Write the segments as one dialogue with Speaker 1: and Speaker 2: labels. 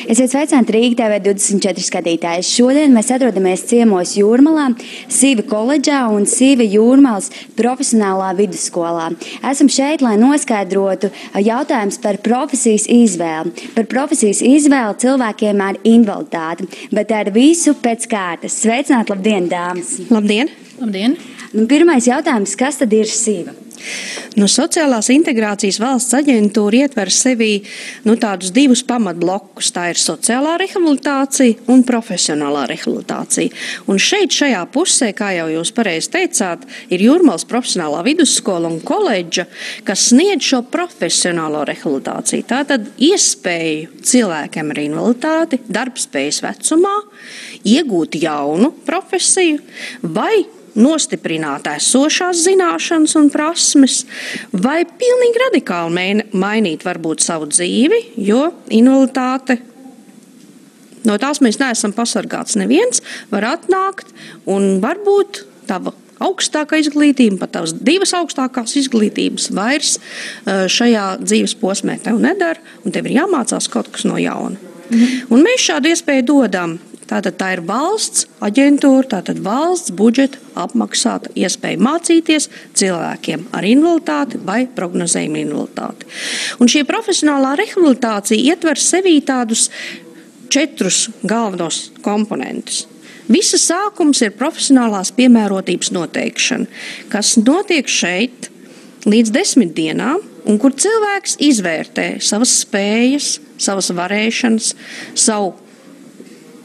Speaker 1: Esiet sveicināti Rīga TV 24 skatītāji. Šodien mēs atrodamies ciemos Jūrmalā, Sīva koledžā un Sīva Jūrmalas profesionālā vidusskolā. Esam šeit, lai noskaidrotu jautājumus par profesijas izvēli. Par profesijas izvēli cilvēkiem ar invaliditāti, bet ar visu pēc kārtas. Sveicināti, labdien, dāmas!
Speaker 2: Labdien!
Speaker 3: Labdien!
Speaker 1: Pirmais jautājums, kas tad ir Sīva?
Speaker 2: Sociālās integrācijas valsts aģentūra ietver sevī tādus divus pamatblokus. Tā ir sociālā rehabilitācija un profesionālā rehabilitācija. Un šajā pusē, kā jau jūs pareizi teicāt, ir Jūrmalas profesionālā vidusskola un koledža, kas sniedz šo profesionālo rehabilitāciju. Tātad iespēju cilvēkiem ar invaliditāti darbspējas vecumā iegūt jaunu profesiju vai nostiprināt esošās zināšanas un prasmes, vai pilnīgi radikāli mainīt varbūt savu dzīvi, jo invaliditāte, no tās mēs neesam pasargāts neviens, var atnākt un varbūt tava augstākā izglītība, pat tavas divas augstākās izglītības vairs šajā dzīves posmē tev nedara, un tev ir jāmācās kaut kas no jauna. Un mēs šādu iespēju dodam. Tātad tā ir valsts aģentūra, tātad valsts budžeta apmaksāta iespēja mācīties cilvēkiem ar invaliditāti vai prognozējumu invaliditāti. Un šī profesionālā rehabilitācija ietver sevī tādus 4 galvenos komponentus. Visa sākums ir profesionālās piemērotības noteikšana, kas notiek šeit līdz 10 dienām, un kur cilvēks izvērtē savas spējas, savas varēšanas, savu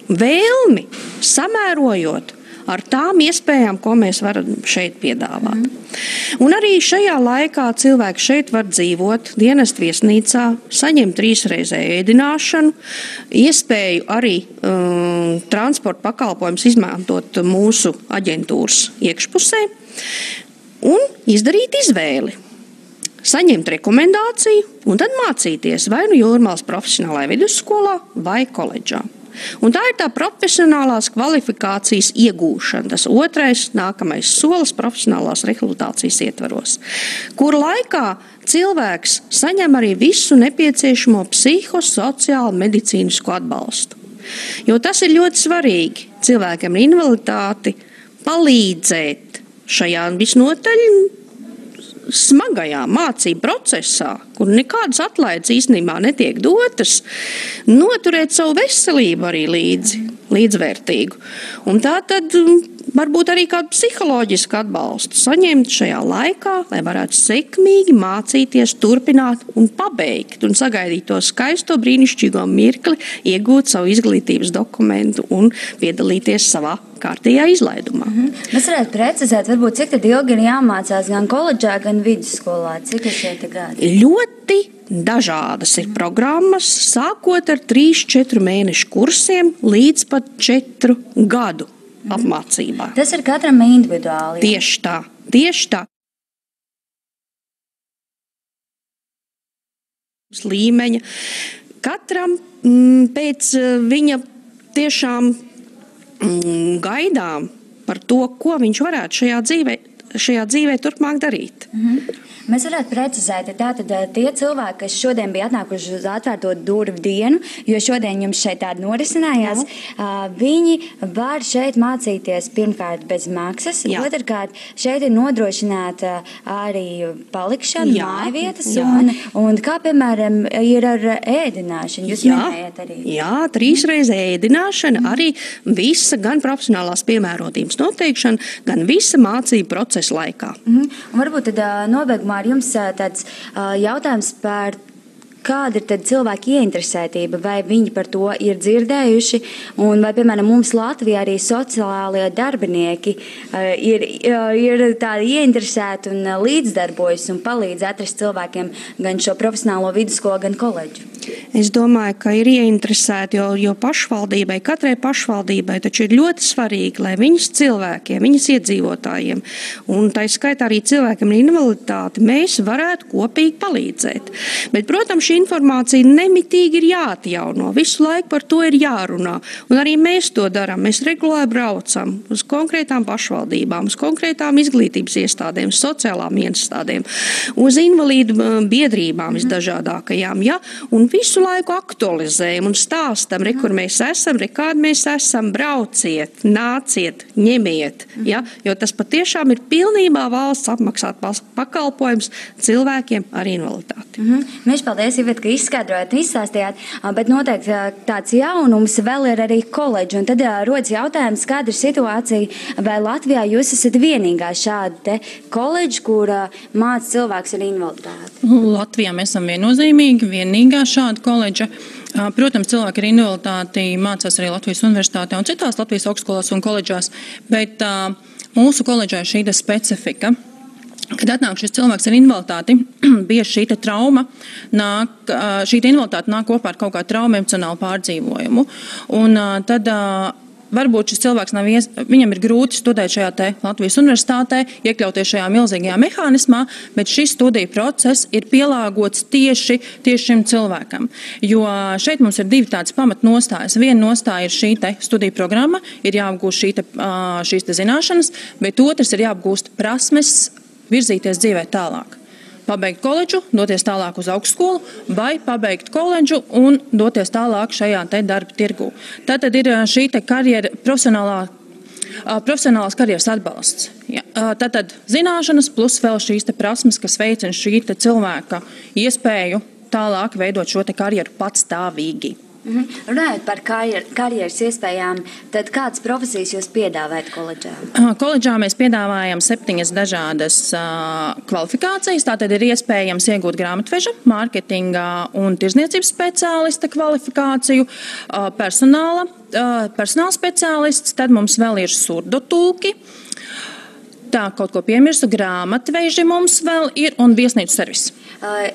Speaker 2: vēlmi, samērojot ar tām iespējām, ko mēs varam šeit piedāvāt. Un arī šajā laikā cilvēki šeit var dzīvot dienestu viesnīcā, saņemt 3-reizēju ēdināšanu, iespēju arī transporta pakalpojumus izmantot mūsu aģentūras iekšpusē un izdarīt izvēli. Saņemt rekomendāciju un tad mācīties vai nu Jūrmalas profesionālajā vidusskolā vai koledžā. Un tā ir tā profesionālās kvalifikācijas iegūšana, tas otrais, nākamais solis profesionālās rehabilitācijas ietvaros, kur laikā cilvēks saņem arī visu nepieciešamo psihosociālu medicīnisko atbalstu. Jo tas ir ļoti svarīgi cilvēkiem ar invaliditāti palīdzēt šajā visnotaļ smagajā mācību procesā, kur nekādas atlaides īstenībā netiek dotas, noturēt savu veselību arī līdzvērtīgu. Un tā tad varbūt arī kādu psiholoģisku atbalstu saņemt šajā laikā, lai varētu sekmīgi mācīties, turpināt un pabeigt un sagaidīt to skaisto brīnišķīgo mirkli, iegūt savu izglītības dokumentu un piedalīties savā kārtējā izlaidumā.
Speaker 1: Mēs varētu precizēt, varbūt cik tad ilgi ir jāmācās gan koledžā, gan vidusskolā? Cik ir šie gadi?
Speaker 2: Ļoti dažādas ir programmas, sākot ar 3-4 mēnešu kursiem līdz pat 4 gadu apmācībā.
Speaker 1: Tas ir katram individuāli.
Speaker 2: Tieši tā. Līmeņa. Katram pēc viņa tiešām gaidām par to, ko viņš varētu šajā dzīvē turpmāk darīt.
Speaker 1: Mēs varētu precizēt, tātad tie cilvēki, kas šodien bija atnākuši uz atvērto durvju dienu, jo šodien jums šeit tāda norisinājās, viņi var šeit mācīties pirmkārt bez maksas, otrkārt šeit ir nodrošināta arī palikšana, mājvietas, un kā, piemēram, ir ar ēdināšanu, jūs minējat arī.
Speaker 2: Jā, 3-reizē ēdināšana, arī visa gan profesionālās piemērotības noteikšana, gan visa mācību procesa laikā.
Speaker 1: Un varbūt tad nobeigumā ar jums tāds jautājums par kāda ir tad cilvēki ieinteresētība, vai viņi par to ir dzirdējuši, un vai, piemēram, mums Latvijā arī sociālie darbinieki ir tādi ieinteresēti un līdzdarbojas un palīdz atrast cilvēkiem gan šo profesionālo vidusskolu, gan koledžu?
Speaker 2: Es domāju, ka ir ieinteresēti, jo pašvaldībai, katrai pašvaldībai taču ir ļoti svarīgi, lai viņas cilvēkiem, viņas iedzīvotājiem, un tā skaitā arī cilvēkiem ar invaliditāti, mēs varētu kopīgi palīdzēt. Bet, protams, šī šī informācija nemitīgi ir jāatjauno. Visu laiku par to ir jārunā. Un arī mēs to darām. Mēs regulāri braucam uz konkrētām pašvaldībām, uz konkrētām izglītības iestādēm, sociālām iestādēm, uz invalīdu biedrībām visdažādākajām. Ja? Un visu laiku aktualizējam un stāstam, kur mēs esam, kādi mēs esam, brauciet, nāciet, ņemiet. Ja? Jo tas patiešām ir pilnībā valsts apmaksāt pakalpojums cilvēkiem ar invaliditāti.
Speaker 1: Mēs paldies, Iveta, ka izskaidrojat, izstāstījāt, bet noteikti tāds jaunums vēl ir arī koledži. Un tad rodas jautājums, kāda ir situācija, vai Latvijā jūs esat vienīgā šāda koledži, kur māca cilvēks ar invaliditāti?
Speaker 3: Latvijā mēs esam vienīgā šāda koledža. Protams, cilvēki ar invaliditāti mācās arī Latvijas universitātē un citās Latvijas augstskolās un koledžās, bet mūsu koledžā ir šī specifika. Kad atnāk šis cilvēks ar invaliditāti, bieži šī trauma šī invaliditāte nāk kopā ar kaut kādu traumu emocionālu pārdzīvojumu. Un tad varbūt šis cilvēks viņam ir grūti studēt šajā Latvijas universitātē, iekļauties šajā milzīgajā mehānismā, bet šis studiju process ir pielāgots tieši šim cilvēkam. Jo šeit mums ir divi tādas pamatnostājas. Viena nostāja ir šī studiju programma, ir jāapgūst šīs zināšanas, bet otrs ir jāapgūst prasmes virzīties dzīvē tālāk. Pabeigt koledžu, doties tālāk uz augstskolu, vai pabeigt koledžu un doties tālāk šajā darba tirgū. Tātad ir šī karjera, profesionālās karjeras atbalsts. Ja, tātad zināšanas plus vēl šīs prasmes, kas veicina šī cilvēka iespēju tālāk veidot šo karjeru patstāvīgi.
Speaker 1: Runājot par karjeras iespējām, tad kādas profesijas jūs piedāvājat koledžā?
Speaker 3: Koledžā mēs piedāvājam 7 dažādas kvalifikācijas. Tātad ir iespējams iegūt grāmatveža, mārketinga un tirzniecības speciālista kvalifikāciju, personāla speciālists, tad mums vēl ir surdotulki. Tā kaut ko piemirstu, grāmatveži mums vēl ir un viesnīcu servis.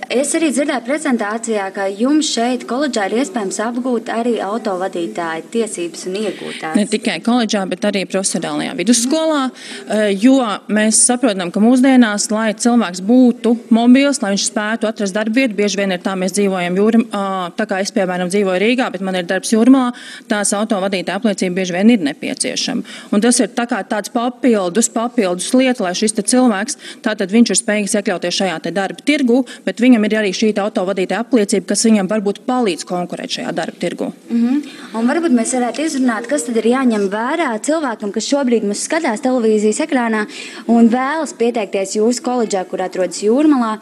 Speaker 1: Es arī dzirdēju prezentācijā, ka jums šeit koledžā ir iespējams apgūt arī autovadītāju tiesības un iegūtās.
Speaker 3: Ne tikai koledžā, bet arī profesionālajā vidusskolā, jo mēs saprotam, ka mūsdienās, lai cilvēks būtu mobils, lai viņš spētu atrast darbvietu, bieži vien ir tā, mēs dzīvojam tā kā es, piemēram, dzīvoju Rīgā, bet man ir darbs Jūrmalā, tās autovadītāja apliecība bieži vien ir nepieciešama. Un tas ir tāds papildus lieta, lai šis cilvēks, tātad viņš ir spējīgs iekļauties šajā darba tirgu, bet viņam ir arī šī autovadītāja apliecība, kas viņam varbūt palīdz konkurēt šajā darba tirgu.
Speaker 1: Un varbūt mēs varētu izrunāt, kas tad ir jāņem vērā cilvēkam, kas šobrīd mūs skatās televīzijas ekrānā un vēlas pieteikties jūsu koledžā, kur atrodas Jūrmalā.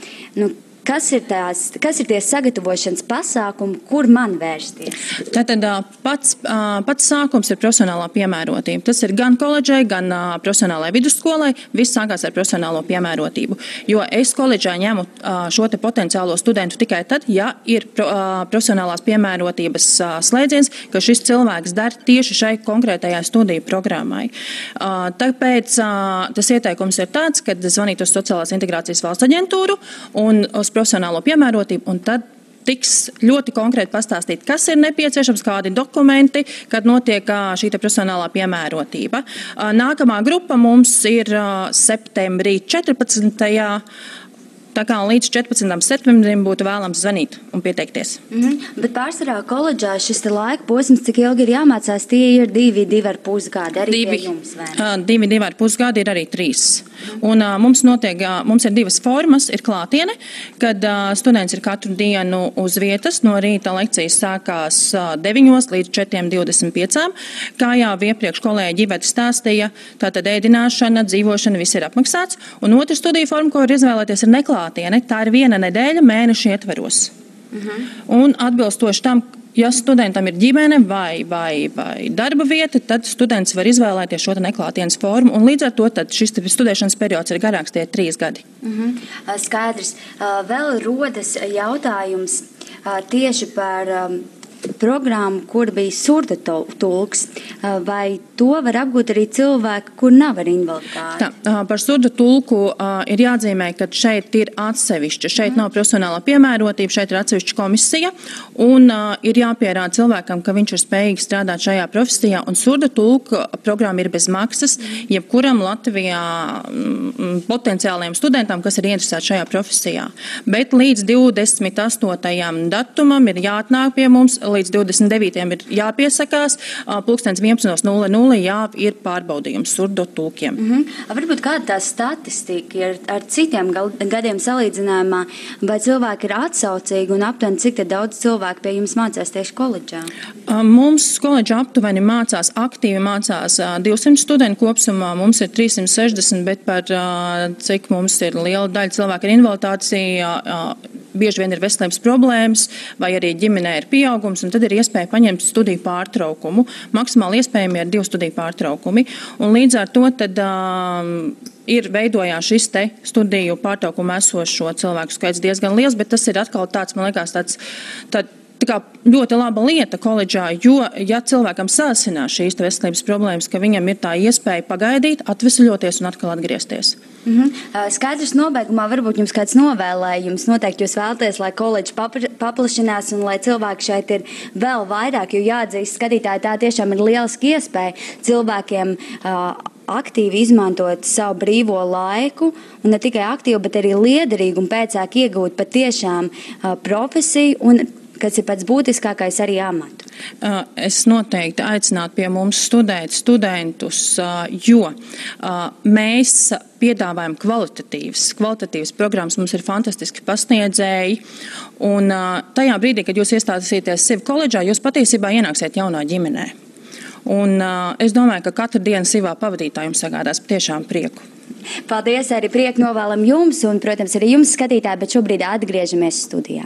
Speaker 1: Kas ir tie sagatavošanas pasākumi, kur man vērsties?
Speaker 3: Tātad pats sākums ir profesionālā piemērotība. Tas ir gan koledžai, gan profesionālai vidusskolai. Viss sākās ar profesionālo piemērotību. Jo es koledžā ņemu šo potenciālo studentu tikai tad, ja ir profesionālās piemērotības slēdziens, ka šis cilvēks der tieši šai konkrētajai studiju programmai. Tāpēc tas ieteikums ir tāds, ka zvanīt uz Sociālās integrācijas valsts aģentūru un uz profesionālo piemērotību, un tad tiks ļoti konkrēti pastāstīt, kas ir nepieciešams, kādi dokumenti, kad notiek šī profesionālā piemērotība. Nākamā grupa mums ir septembrī 14. Tā kā līdz 14. septembrim būtu vēlams zvanīt un pieteikties.
Speaker 1: Bet pārsvarā koledžā šis laika posms, cik ilgi ir jāmācās, tie ir 2,5 gadi arī pie jums, vai ne?
Speaker 3: 2,5 gadi ir arī 3. Un mums ir 2 formas, ir klātiene, kad students ir katru dienu uz vietas, no rīta lekcijas sākās 9 līdz 4:25. Kā jau iepriekš kolēģi Iveta stāstīja, tātad ēdināšana, dzīvošana, viss ir apmaksāts. Un otra studiju forma, ko var izvēlēties, ir neklātiene. Tā ir 1 nedēļa mēneša ietveros. Un atbilstoši tam, ja studentam ir ģimene vai darba vieta, tad students var izvēlēties šo neklātienes formu. Un līdz ar to šis studēšanas periods ir garāks, tie 3 gadi.
Speaker 1: Skaidrs. Vēl rodas jautājums tieši par programmu, kur bija surda tulks. Vai to var apgūt arī cilvēki, kur nav ar invaliditāti?
Speaker 3: Par surda tulku ir jāatzīmē, ka šeit ir atsevišķa. Šeit nav profesionālā piemērotība, šeit ir atsevišķa komisija un ir jāpierāda cilvēkam, ka viņš ir spējīgs strādāt šajā profesijā. Un surda tulku programma ir bez maksas jebkuram Latvijā potenciālajiem studentam, kas ir interesēti šajā profesijā. Bet līdz 28. datumam ir jāatnāk pie mums, līdz 29. ir jāpiesakās, 11:00 ir pārbaudījums surdo tulkiem.
Speaker 1: Varbūt kāda tā statistika ir ar citiem gadiem salīdzinājumā, vai cilvēki ir atsaucīgi un aptuveni cik daudz cilvēku pie jums mācās tieši koledžā?
Speaker 3: Mums koledžā aptuveni aktīvi mācās 200 studenti kopsumā, mums ir 360, bet par cik mums ir liela daļa cilvēku ar invaliditāti, bieži vien ir veselības problēmas, vai arī ģimenē ir pieaugums, un tad ir iespēja paņemt studiju pārtraukumu. Maksimāli iespējami ir 2 studiju pārtraukumi, un līdz ar to tad ir veidojās šis te studiju pārtraukumu esošo cilvēku skaits diezgan liels, bet tas ir atkal tāds, man liekas, tā kā ļoti laba lieta koledžā, jo, ja cilvēkam sāsinās šīs veselības problēmas, ka viņam ir tā iespēja pagaidīt, atvesļoties un atkal atgriezties.
Speaker 1: Skaidrs nobeigumā varbūt jums kāds novēlējums. Noteikti jūs vēlaties, lai koledža paplašinās un lai cilvēki šeit ir vēl vairāk, jo jāatzīst skatītāji, tā tiešām ir lieliski iespēja cilvēkiem aktīvi izmantot savu brīvo laiku, un ne tikai aktīvi, bet arī liederīgi un pēcāk iegūt patiešām profesiju un, kas ir pats būtiskākais, arī amatu.
Speaker 3: Es noteikti aicinātu pie mums studēt studentus, jo mēs piedāvājam kvalitatīvas programmas, mums ir fantastiski pasniedzēji, un tajā brīdī, kad jūs iestāsieties sevi koledžā, jūs patiesībā ienāksiet jaunā ģimenē. Un es domāju, ka katru dienu sivā pavadītā jums sagādās tiešām prieku.
Speaker 1: Paldies, arī prieku novēlam jums un, protams, arī jums skatītāji, bet šobrīd atgriežamies studijā.